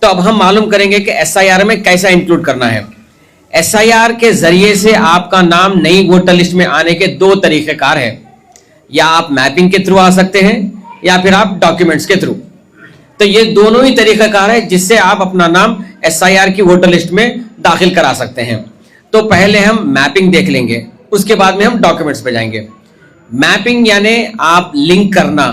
तो अब हम मालूम करेंगे कि एसआईआर में कैसा इंक्लूड करना है। एसआईआर के जरिए से आपका नाम नई वोटर लिस्ट में आने के दो तरीकेकार है, या आप मैपिंग के थ्रू आ सकते हैं या फिर आप डॉक्यूमेंट्स के थ्रू। तो ये दोनों ही तरीकाकार है जिससे आप अपना नाम एसआईआर की वोटर लिस्ट में दाखिल करा सकते हैं। तो पहले हम मैपिंग देख लेंगे, उसके बाद में हम डॉक्यूमेंट्स पे जाएंगे। मैपिंग यानी आप लिंक करना,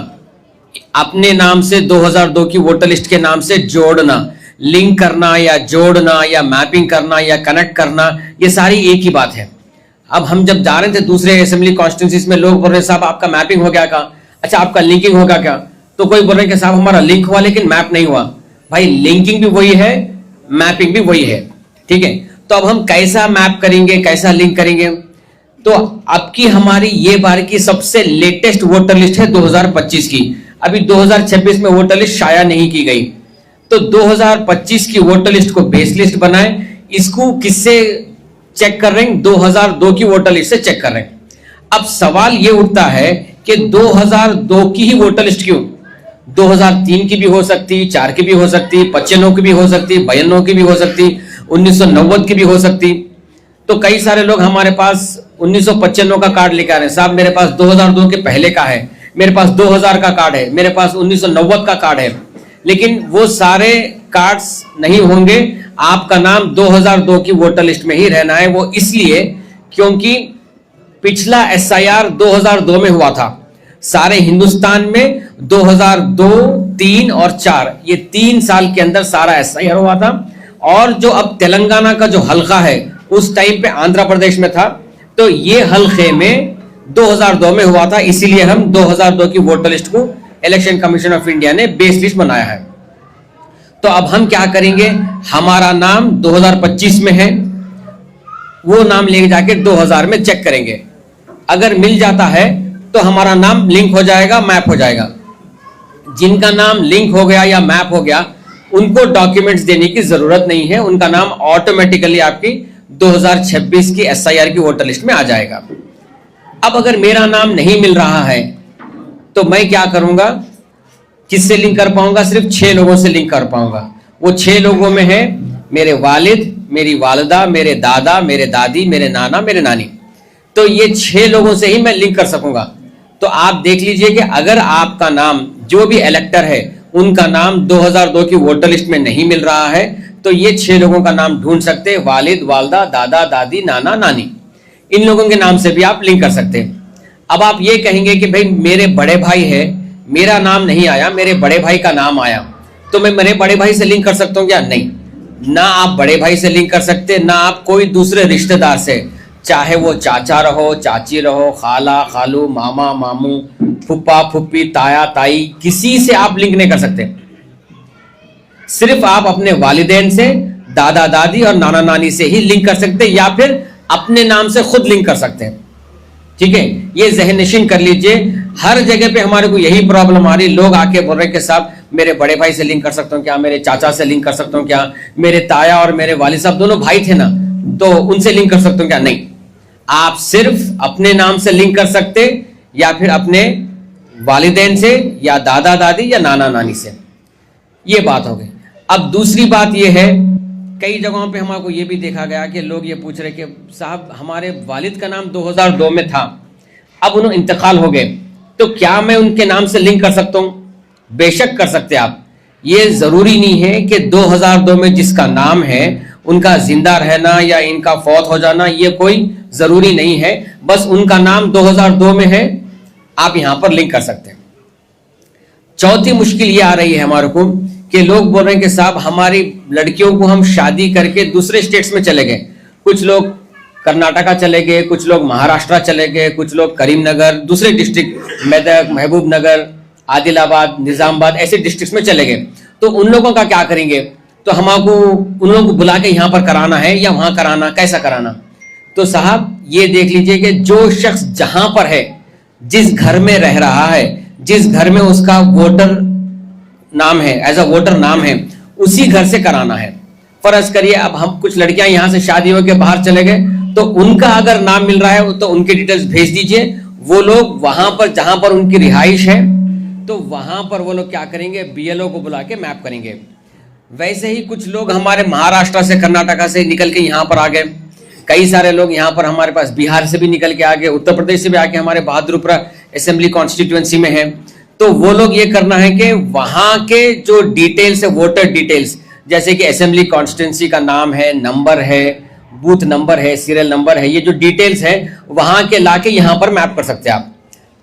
अपने नाम से 2002 की वोटर लिस्ट के नाम से जोड़ना, लिंक करना या जोड़ना या मैपिंग करना या कनेक्ट करना, ये सारी एक ही बात है। अब हम जब जा रहे थे दूसरे असेंबली कॉन्स्टिट्यूंसीज में, लोग बोल रहे साहब आपका मैपिंग हो गया क्या? अच्छा आपका लिंकिंग होगा क्या? तो कोई बोल रहे कि साहब हमारा लिंक हुआ लेकिन मैप नहीं हुआ। भाई लिंकिंग भी वही है, मैपिंग भी वही है, ठीक है। तो अब हम कैसा मैप करेंगे, कैसा लिंक करेंगे? तो अब की हमारी ये बार की सबसे लेटेस्ट वोटर लिस्ट है 2025 की। अभी 2026 में वोटर लिस्ट शाया नहीं की गई। तो 2025 की वोटर लिस्ट को बेस लिस्ट बनाए। इसको किससे चेक कर रहे हैं? 2002 की वोटर लिस्ट से चेक कर रहे हैं। अब सवाल ये उठता है कि 2002 की ही वोटर लिस्ट क्यों? 2003 की भी हो सकती, 4 की भी हो सकती, 95 की भी हो सकती, 92 की भी हो सकती, 1990 की भी हो सकती। तो कई सारे लोग हमारे पास 1995 का कार्ड लेकर आ रहे हैं, साहब मेरे पास 2002 के पहले का है, मेरे पास 2000 का कार्ड है, मेरे पास 1990 का कार्ड है। लेकिन वो सारे कार्ड्स नहीं होंगे, आपका नाम 2002 की वोटर लिस्ट में ही रहना है। वो इसलिए क्योंकि पिछला एसआईआर 2002 में हुआ था। सारे हिंदुस्तान में 2002, 3 और 4 ये 3 साल के अंदर सारा एसआईआर हुआ था। और जो अब तेलंगाना का जो हल्का है उस टाइम पे आंध्र प्रदेश में था, तो ये हल्के में 2002 में हुआ था। इसीलिए हम 2002 की वोटर लिस्ट को इलेक्शन कमीशन ऑफ इंडिया ने बेस लिस्ट बनाया है। तो अब हम क्या करेंगे, हमारा नाम 2025 में है, वो नाम लेके जाके 2000 में चेक करेंगे। अगर मिल जाता है तो हमारा नाम लिंक हो जाएगा, मैप हो जाएगा। जिनका नाम लिंक हो गया या मैप हो गया उनको डॉक्यूमेंट्स देने की जरूरत नहीं है, उनका नाम ऑटोमेटिकली आपकी 2026 की एसआईआर की वोटर लिस्ट में आ जाएगा। अब अगर मेरा नाम नहीं मिल रहा है तो मैं क्या करूंगा, किससे लिंक कर पाऊंगा? सिर्फ 6 लोगों से लिंक कर पाऊंगा। वो 6 लोगों में है मेरे वालिद, मेरी वालिदा, मेरे दादा, मेरे दादी, मेरे नाना, मेरे नानी। तो ये 6 लोगों से ही मैं लिंक कर सकूंगा। तो आप देख लीजिए कि अगर आपका नाम, जो भी इलेक्टर है उनका नाम 2002 की वोटर लिस्ट में नहीं मिल रहा है, तो ये 6 लोगों का नाम ढूंढ सकते हैं, वालिद, वालदा, दादा, दादी, नाना, नानी। इन लोगों के नाम से भी आप लिंक कर सकते हैं। अब आप ये कहेंगे कि भाई मेरे बड़े भाई है, मेरा नाम नहीं आया, मेरे बड़े भाई का नाम आया, तो मैं मेरे बड़े भाई से लिंक कर सकता हूं क्या? नहीं, ना आप बड़े भाई से लिंक कर सकते, ना आप कोई दूसरे रिश्तेदार से, चाहे वो चाचा रहो, चाची रहो, खाला, खालू, मामा, मामू, फुप्पा, फुप्पी, ताया, ताई, किसी से आप लिंक नहीं कर सकते। सिर्फ आप अपने वालिदैन से, दादा, दादी और नाना, नानी से ही लिंक कर सकते, या फिर अपने नाम से खुद लिंक कर सकते हैं। ठीक है, ये ज़हन नशीन कर लीजिए। हर जगह पे हमारे को यही प्रॉब्लम आ रही, लोग आके बोल रहे हैं कि साहब मेरे बड़े भाई से लिंक कर सकता हूँ क्या, मेरे चाचा से लिंक कर सकता हूँ क्या, मेरे ताया और मेरे वालिद साहब दोनों भाई थे ना, तो उनसे लिंक कर सकता हूँ क्या? नहीं, आप सिर्फ अपने नाम से लिंक कर सकते, या फिर अपने वालिदैन से, या दादा दादी, या नाना नानी से। ये बात हो गई। अब दूसरी बात ये है, कई जगहों पे हमारे को ये भी देखा गया कि लोग ये पूछ रहे कि साहब हमारे वालिद का नाम 2002 में था, अब उन्होंने इंतकाल हो गए, तो क्या मैं उनके नाम से लिंक कर सकता हूं? बेशक कर सकते आप। ये जरूरी नहीं है कि 2002 में जिसका नाम है उनका जिंदा रहना या इनका फौत हो जाना, ये कोई जरूरी नहीं है। बस उनका नाम 2002 में है, आप यहां पर लिंक कर सकते हैं। चौथी मुश्किल ये आ रही है हमारे को कि लोग बोल रहे हैं कि साहब हमारी लड़कियों को हम शादी करके दूसरे स्टेट्स में चले गए। कुछ लोग कर्नाटका चले गए, कुछ लोग महाराष्ट्र चले गए, कुछ लोग करीमनगर, दूसरे डिस्ट्रिक्ट मेदक, महबूब नगर, आदिलाबाद, निजामाबाद, ऐसे डिस्ट्रिक्ट में चले गए। तो उन लोगों का क्या करेंगे? तो हमको उन लोगों को बुला के यहाँ पर कराना है या वहां कराना, कैसा कराना? तो साहब ये देख लीजिए कि जो शख्स जहां पर है, जिस घर में रह रहा है, जिस घर में उसका वोटर नाम है, एज अ वोटर नाम है, उसी घर से कराना है। फर्ज करिए अब हम कुछ लड़कियां यहां से शादी होकर बाहर चले गए, तो उनका अगर नाम मिल रहा है तो उनके डिटेल्स भेज दीजिए। वो लोग वहां पर जहां पर उनकी रिहाइश है, तो वहां पर वो लोग क्या करेंगे, बीएलओ को बुला के मैप करेंगे। वैसे ही कुछ लोग हमारे महाराष्ट्र से, कर्नाटका से निकल के यहाँ पर आ गए। कई सारे लोग यहाँ पर हमारे पास बिहार से भी निकल के आ गए, उत्तर प्रदेश से भी आके हमारे बहादुरपुरा असेंबली कॉन्स्टिट्यूएंसी में है। तो वो लोग ये करना है कि वहां के जो डिटेल्स है, वोटर डिटेल्स, जैसे कि असेंबली कॉन्स्टिट्यूएंसी का नाम है, नंबर है, बूथ नंबर है, सीरियल नंबर है, ये जो डिटेल्स है वहां के लाके यहाँ पर मैप कर सकते हैं आप।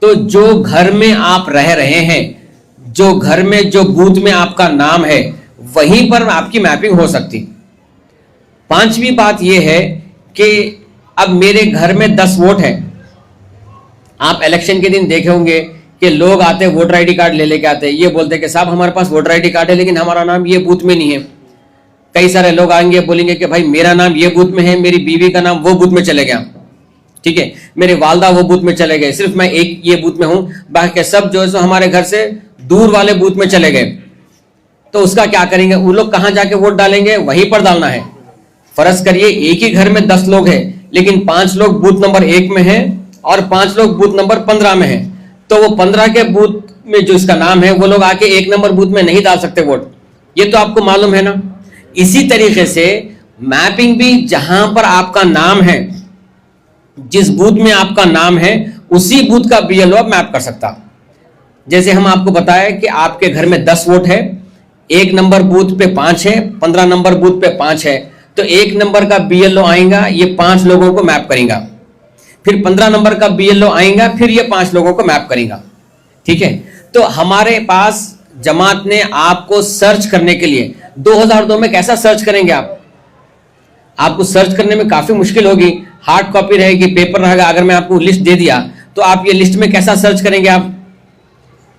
तो जो घर में आप रह रहे हैं, जो घर में जो बूथ में आपका नाम है, वहीं पर आपकी मैपिंग हो सकती। पांचवी बात यह है कि अब मेरे घर में 10 वोट है। आप इलेक्शन के दिन देखे होंगे कि लोग आते, वोटर आईडी कार्ड ले लेके आते, ये बोलते कि साहब हमारे पास वोटर आईडी कार्ड है लेकिन हमारा नाम ये बूथ में नहीं है। कई सारे लोग आएंगे, बोलेंगे कि भाई मेरा नाम ये बूथ में है, मेरी बीवी का नाम वो बूथ में चले गया, ठीक है, मेरे वालदा वो बूथ में चले गए, सिर्फ मैं एक ये बूथ में हूं, बाकी सब जो है सो हमारे घर से दूर वाले बूथ में चले गए। तो उसका क्या करेंगे? वो लोग कहां जाके वोट डालेंगे? वहीं पर डालना है। फर्ज करिए एक ही घर में 10 लोग हैं, लेकिन 5 लोग बूथ नंबर 1 में हैं और 5 लोग बूथ नंबर 15 में हैं। तो वो 15 के बूथ में जो इसका नाम है, वो लोग आके 1 नंबर बूथ में नहीं डाल सकते वोट। ये तो आपको मालूम है ना। इसी तरीके से मैपिंग भी, जहां पर आपका नाम है, जिस बूथ में आपका नाम है, उसी बूथ का बीएलओ आप मैप कर सकता। जैसे हम आपको बताया कि आपके घर में 10 वोट है, 1 नंबर बूथ पे 5 है, 15 नंबर बूथ पे 5 है, तो 1 नंबर का बीएलओ आएगा, ये 5 लोगों को मैप करेगा। फिर 15 नंबर का बीएलओ आएगा, फिर ये 5 लोगों को मैप करेगा। ठीक है। तो हमारे पास जमात ने आपको सर्च करने के लिए 2002 में कैसा सर्च करेंगे आपको सर्च करने में काफी मुश्किल होगी। हार्ड कॉपी रहेगी, पेपर रहेगा। अगर मैं आपको लिस्ट दे दिया तो आप ये लिस्ट में कैसा सर्च करेंगे? आप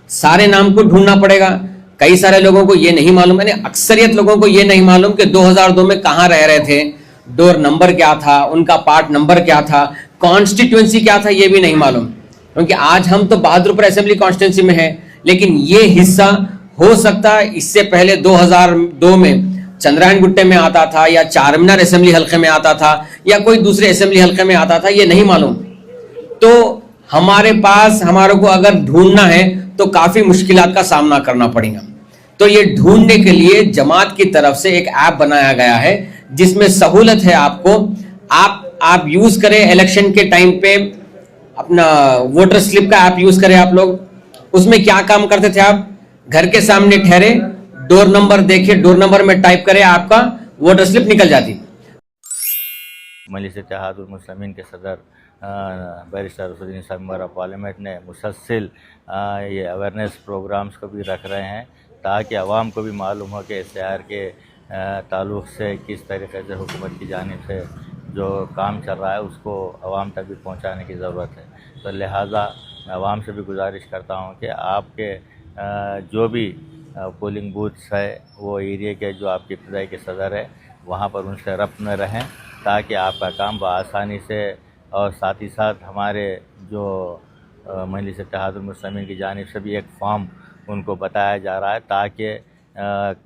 सारे नाम को ढूंढना पड़ेगा। कई सारे लोगों को ये नहीं मालूम, यानी अक्सरियत लोगों को ये नहीं मालूम कि 2002 में कहां रह रहे थे, डोर नंबर क्या था, उनका पार्ट नंबर क्या था, कॉन्स्टिट्यूएंसी क्या था, ये भी नहीं मालूम। क्योंकि आज हम तो बहादुरपुर असेंबली कॉन्स्टिट्यूएंसी में है, लेकिन ये हिस्सा हो सकता है इससे पहले 2002 में चंद्रायन गुट्टे में आता था, या चारमीनार असेंबली हल्के में आता था, या कोई दूसरे असेंबली हल्के में आता था, ये नहीं मालूम। तो हमारे पास, हमारे को अगर ढूंढना है तो काफी मुश्किलात का सामना करना पड़ेगा। तो ये ढूंढने के लिए जमात की तरफ से एक ऐप बनाया गया है, जिसमें सहूलत है आपको। आप यूज करें इलेक्शन के टाइम पे, अपना वोटर स्लिप का ऐप यूज करें आप लोग। उसमें क्या काम करते थे आप? घर के सामने ठहरे, डोर नंबर देखे, डोर नंबर में टाइप करें, आपका वोटर स्लिप निकल जाती। मजलिस इत्तेहादुल मुस्लिमीन के सदर बैरिस्टर रसूलुद्दीन साहब मेंबर ऑफ पार्लियामेंट ने मुसलसल ये अवेयरनेस प्रोग्राम्स को भी रख रहे हैं, ताकि आवाम को भी मालूम हो कि SIR के ताल्लुक़ से किस तरीके से हुकूमत की जानिब से जो काम चल रहा है उसको आवाम तक भी पहुंचाने की ज़रूरत है। तो लिहाजा मैं आवाम से भी गुजारिश करता हूं कि आपके जो भी पोलिंग बूथ्स है, वो एरिया के जो आपके इब्तदाई के सदर है, वहाँ पर उनसे रब्त में रहें, ताकि आपका काम बआसानी से, और साथ ही साथ हमारे जो मजलिस इत्तेहादुल मुस्लिमीन की जानिब से भी एक फॉर्म उनको बताया जा रहा है, ताकि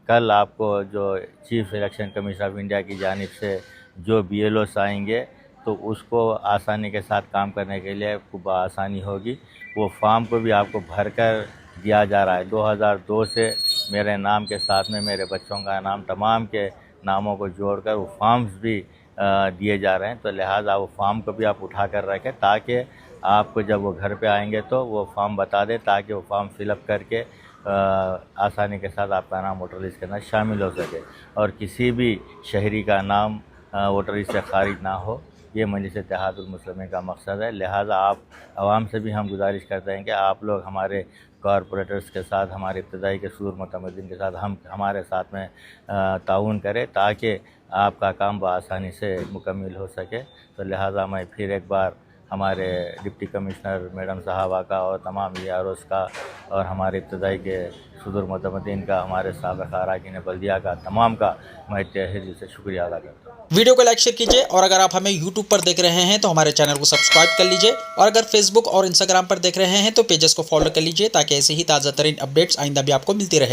कल आपको जो chief election commission of India की जानिब से जो BLOs आएंगे तो उसको आसानी के साथ काम करने के लिए खूब आसानी होगी। वो फॉर्म को भी आपको भर कर दिया जा रहा है। 2002 से मेरे नाम के साथ में मेरे बच्चों का नाम, तमाम के नामों को जोड़कर वो फॉर्म्स भी दिए जा रहे हैं। तो लिहाजा वो फॉर्म को भी आप उठा कर रखें, ताकि आपको जब वो घर पे आएंगे तो वो फॉर्म बता दें, ताकि वो फॉर्म फिलअप करके आसानी के साथ आपका नाम वोटर लिस्ट के अंदर शामिल हो सके, और किसी भी शहरी का नाम वोटर लिस्ट से खारिज ना हो। ये मजलिस इत्तेहादुल मुस्लिमीन का मकसद है। लिहाजा आप आवाम से भी हम गुजारिश करते हैं कि आप लोग हमारे कॉरपोरेटर्स के साथ, हमारे इब्तदाई के सूर मुतमद्दिन के साथ हमारे साथ में ताउन करें, ताकि आपका काम बआसानी से मुकम्मल हो सके। तो लिहाजा मैं फिर एक बार हमारे डिप्टी कमिश्नर मैडम साहबा का और तमाम EROs का और हमारे इब्तदाई के सदर मुतमद्दिन का, हमारे साबिक़ अरकान बल्दिया का, तमाम का मैं तहे दिल से शुक्रिया अदा करता हूँ। वीडियो को लाइक शेयर कीजिए, और अगर आप हमें YouTube पर देख रहे हैं तो हमारे चैनल को सब्सक्राइब कर लीजिए, और अगर Facebook और Instagram पर देख रहे हैं तो पेजेस को फॉलो कर लीजिए, ताकि ऐसे ही ताज़ा तरीन अपडेट्स आइंदा भी आपको मिलती रहे।